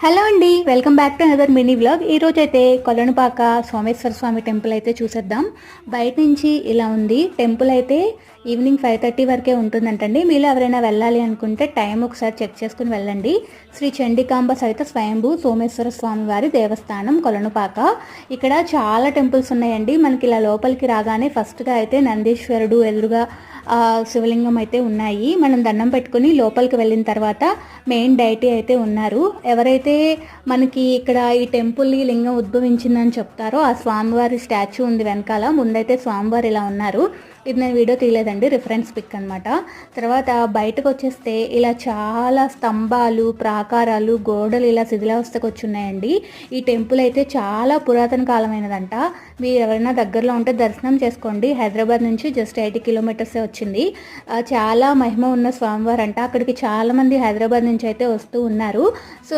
Hello అండి, welcome back to another mini vlog. ఈరోజు అయితే కొలనుపాక సోమేశ్వర స్వామి టెంపుల్ అయితే చూసేద్దాం. బయట నుంచి ఇలా ఉంది. టెంపుల్ అయితే ఈవినింగ్ 5:30 వరకే ఉంటుందంటండి. మీరు ఎవరైనా వెళ్ళాలి అనుకుంటే టైం ఒకసారి చెక్ చేసుకుని వెళ్ళండి. శ్రీ చండికాంబ సహిత స్వయంభూ సోమేశ్వర స్వామి వారి దేవస్థానం కొలనుపాక. ఇక్కడ చాలా టెంపుల్స్ ఉన్నాయండి. మనకి ఇలా లోపలికి రాగానే ఫస్ట్గా అయితే నందీశ్వరుడు ఎదురుగా శివలింగం అయితే ఉన్నాయి. మనం దండం పెట్టుకుని లోపలికి వెళ్ళిన తర్వాత మెయిన్ డైటీ అయితే ఉన్నారు. ఎవరైతే మనకి ఇక్కడ ఈ టెంపుల్ ఈ లింగం ఉద్భవించిందని చెప్తారో ఆ స్వామివారి స్టాచ్యూ ఉంది వెనకాల. ముందైతే స్వామివారు ఇలా ఉన్నారు. ఇది నేను వీడియో తీయలేదండి, రిఫరెన్స్ పిక్ అనమాట. తర్వాత బయటకు వచ్చేస్తే ఇలా చాలా స్తంభాలు, ప్రాకారాలు, గోడలు ఇలా శిథిలావస్థకు వచ్చి ఉన్నాయండి. ఈ టెంపుల్ అయితే చాలా పురాతన కాలమైనదంట. మీరు ఎవరైనా దగ్గరలో ఉంటే దర్శనం చేసుకోండి. హైదరాబాద్ నుంచి జస్ట్ 80 కిలోమీటర్సే వచ్చింది. చాలా మహిమ ఉన్న స్వామివారు అంట. అక్కడికి చాలామంది హైదరాబాద్ నుంచి అయితే వస్తూ ఉన్నారు. సో